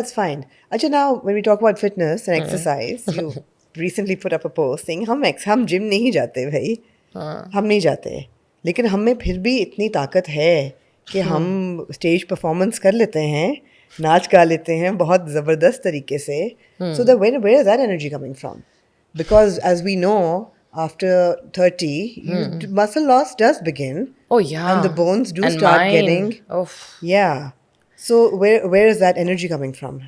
That's fine. Acha, now when we talk about fitness and exercise, you recently put up a post saying हम gym नहीं जाते भाई, हम नहीं जाते, लेकिन हम में फिर भी इतनी ताकत है कि हम स्टेज परफॉर्मेंस कर लेते हैं, नाच गा लेते हैं बहुत ज़बरदस्त तरीके से. So where is that energy coming from? Because as we know, after 30, muscle loss does begin. Oh yeah. And the bones do And start mine. getting. Yeah. So where is that energy coming from?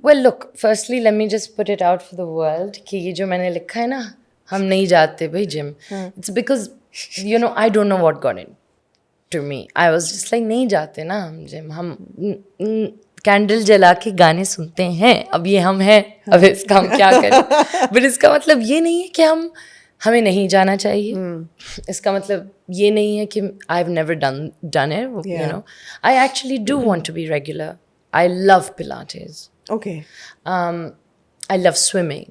Well, look, firstly, let me just put it out for the world कि ये जो मैंने लिखा है ना, हम नहीं जाते भाई gym. It's because, I don't know what got into me. I was just like, नहीं जाते ना हम gym. हम कैंडल जला के गाने सुनते हैं. अब ये हम हैं. अब इसका हम क्या करें? But इसका मतलब ये नहीं है कि हमें नहीं जाना चाहिए. इसका मतलब ये नहीं है कि I've never done it. I actually do want to be regular. I love Pilates. Okay. I love swimming.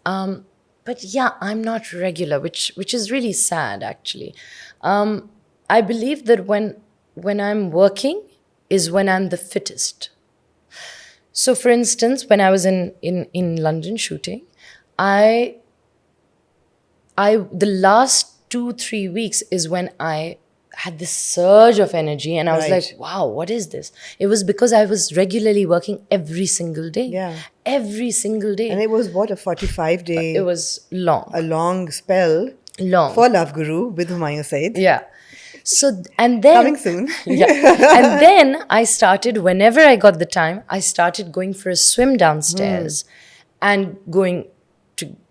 But yeah, I'm not regular, which is really sad actually. I believe that when I'm working is when I'm the fittest. So for instance, when I was in London shooting, the last 2-3 weeks is when I had this surge of energy and I was like, wow, what is this? It was because I was regularly working every single day. Yeah. Every single day. And it was what, a 45-day? It was long. A long spell. Long. For Love Guru with Humayun Saeed. Yeah. So, and then... Coming soon. Yeah. And then I started, whenever I got the time, I started going for a swim downstairs and going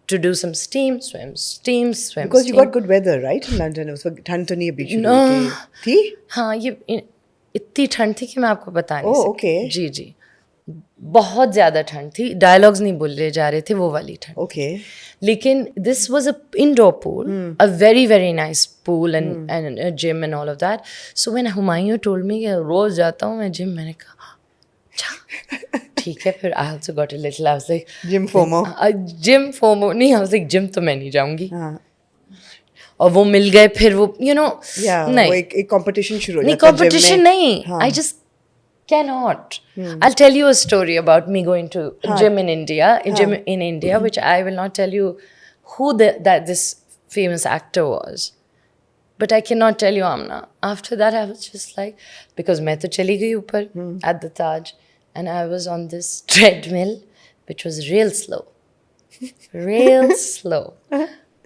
to do some steam, swim. Because you got good weather, right, in London? It was ठंड तो नहीं अभी शुरू No. थी? हाँ, ये इतनी ठंड थी कि मैं आपको बता नहीं सकती. Okay. जी. बहुत ज़्यादा ठंड थी. डायलॉग्स नहीं बोले जा रहे थे, वो वाली ठंड. Okay. लेकिन this was a indoor pool, a very, very nice pool and a gym and all of that. So when Humayun told me कि रोज़ जाता हूँ मैं gym, मैंने कहा ठीक है. फिर I also got a little, I was like Gym FOMO. Gym FOMO नहीं, I was like gym तो मैं नहीं जाऊँगी. और वो मिल गए फिर वो नहीं. वो एक competition शुरू हो नहीं, जाता है competition नहीं. I just cannot. I'll tell you a story about me going to gym in India, which I will not tell you who that this famous actor was. But I cannot tell you, Aamna. After that, I was just like, because मैं तो चली गई ऊपर at the Taj, and I was on this treadmill, which was real slow. Real slow.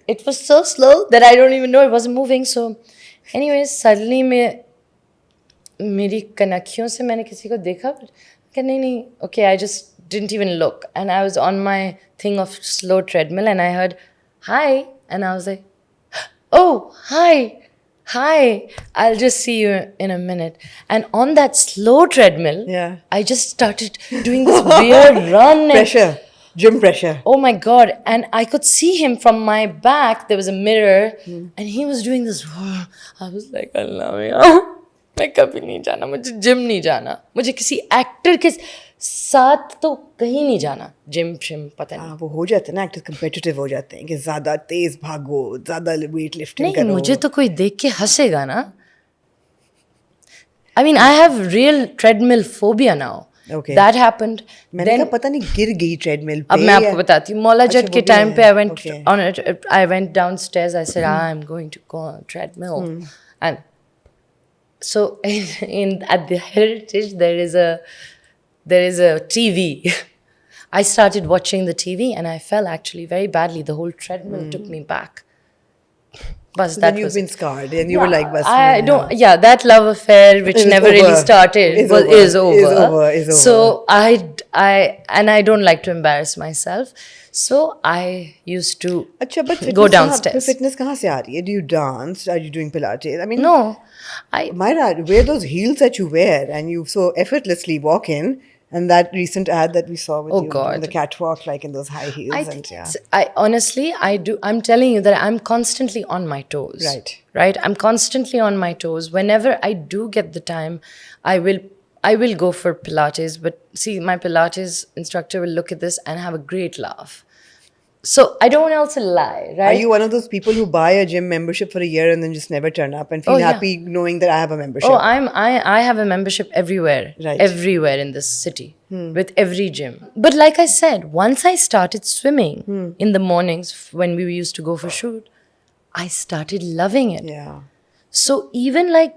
It was so slow that I don't even know it wasn't moving. So, anyways, suddenly मेरी कनखियों से मैंने किसी को देखा कि नहीं, okay, I just didn't even look. And I was on my thing of slow treadmill and I heard, hi. And I was like, oh, hi, I'll just see you in a minute. And on that slow treadmill, I just started doing this weird run. Pressure, gym pressure. Oh my God. And I could see him from my back. There was a mirror and he was doing this. I was like, Allah, मैं कभी नहीं जाना, मुझे gym नहीं जाना, मुझे किसी actor के साथ तो कहीं नहीं जाना. जिम पता नहीं. वो हो जाते हैं ना, एक्टर्स कंपेटिटिव हो जाते हैं कि ज़्यादा तेज भागो, ज़्यादा वेट लिफ्टिंग करो. नहीं, मुझे तो कोई देख के हंसेगा ना. I mean, I have real treadmill phobia now. Okay. That happened. मैंने कहा पता नहीं गिर गई ट्रेडमिल पे. अब मैं आपको बताती हूँ. मौला जट के टाइम पे I went downstairs. I said, I'm going to go on a treadmill. And so at the Heritage there is a TV. I started watching the TV and I fell actually very badly. The whole treadmill took me back. But so then you've been scarred and you were like, that love affair which never really started is over. So I don't like to embarrass myself. So I used to go downstairs. Fitness kahan se aa rahi hai? Do you dance? Are you doing Pilates? I mean, no. Mahira, wear those heels that you wear and you so effortlessly walk in. And that recent ad that we saw with you on the catwalk, like in those high heels. I'm telling you that I'm constantly on my toes. Right. I'm constantly on my toes. Whenever I do get the time, I will go for Pilates. But see, my Pilates instructor will look at this and have a great laugh. So I don't want to also lie, Are right? you one of those people who buy a gym membership for a year and then just never turn up and feel Oh, yeah. happy knowing that I have a membership? Oh, I have a membership everywhere. Right. Everywhere in this city. With every gym. But like I said, once I started swimming in the mornings when we used to go for shoot, I started loving it. Yeah. So even like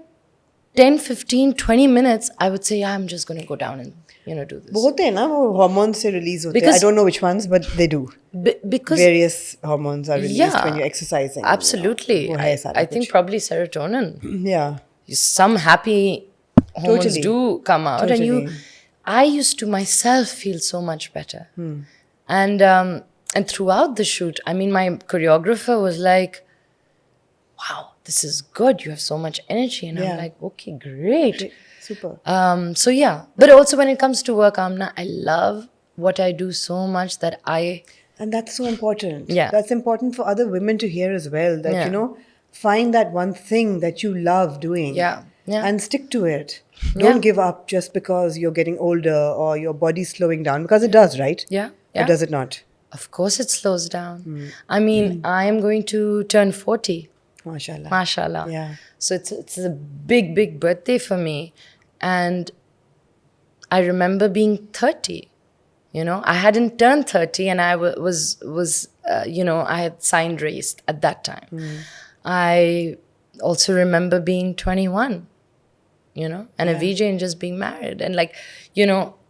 10, 15, 20 minutes, I would say, yeah, I'm just going to go down and, do this. वो होते हैं ना वो hormones से release होते हैं. I Because- don't know which ones, but they do. Because Various hormones are released when you're exercising. absolutely. वो है सारा I think probably serotonin. कुछ. Yeah. Some happy hormones Totally. do come out, and Totally. I used to myself feel so much better. And throughout the shoot, I mean, my choreographer was like, wow, this is good, you have so much energy. And Yeah. I'm like, okay, great. Super. So yeah, but also when it comes to work, Aamna, I love what I do so much that And that's so important. Yeah. That's important for other women to hear as well. That, Yeah. find that one thing that you love doing. Yeah. Yeah. And stick to it. Don't Yeah. give up just because you're getting older or your body's slowing down. Because it does, right? yeah, Or yeah. does it not? Of course it slows down. I mean, I am going to turn 40. MashaAllah. Mashallah. Yeah. So it's a big, big birthday for me. And I remember being 30. I hadn't turned 30 and I was I had signed race at that time. I also remember being 21, and a VJ and just being married. And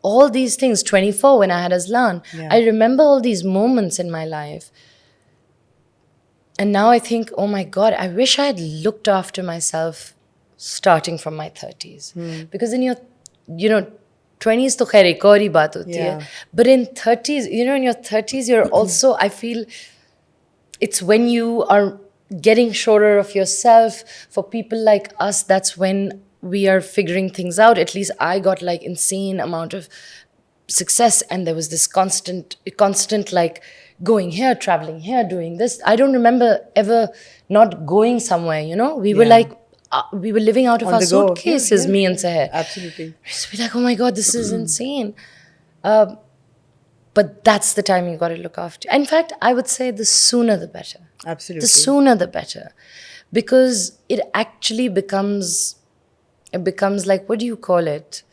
all these things, 24 when I had Aslan. Yeah. I remember all these moments in my life. And now I think, oh my God, I wish I had looked after myself starting from my 30s. Because in your, 20s to khair ek aur hi baat hoti hai. Yeah. But in 30s, in your 30s, you're also, I feel, it's when you are getting surer of yourself. For people like us, that's when we are figuring things out. At least I got like insane amount of success, and there was this constant like going here, traveling here, doing this. I don't remember ever not going somewhere, we were Yeah. like we were living out of On our the go. suitcases, Yeah. me and Seher. Absolutely. We used to be like, oh my God, this is insane. But that's the time you got to look after. In fact, I would say the sooner the better. Absolutely. The sooner the better. Because it actually becomes like, what do you call it?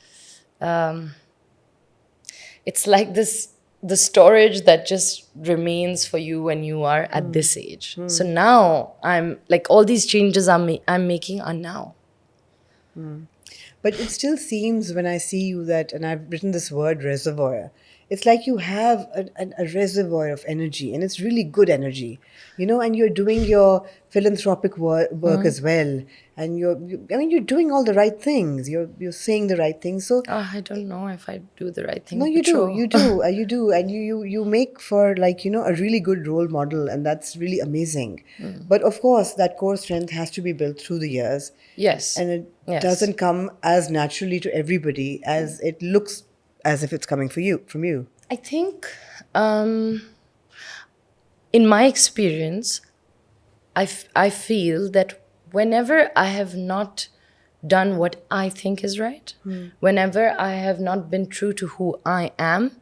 It's like the storage that just remains for you when you are at this age. So now I'm like, all these changes I'm making are now. But it still seems when I see you that, and I've written this word reservoir, it's like you have a reservoir of energy, and it's really good energy, and you're doing your philanthropic work as well, and you're doing all the right things. You're saying the right things. So I don't know if I do the right thing. no, you but sure. you do, and you make for a really good role model, and that's really amazing. But of course, that core strength has to be built through the years. Yes. And it Yes. doesn't come as naturally to everybody as it looks as if it's coming from you. I think, in my experience, I feel that whenever I have not done what I think is right, whenever I have not been true to who I am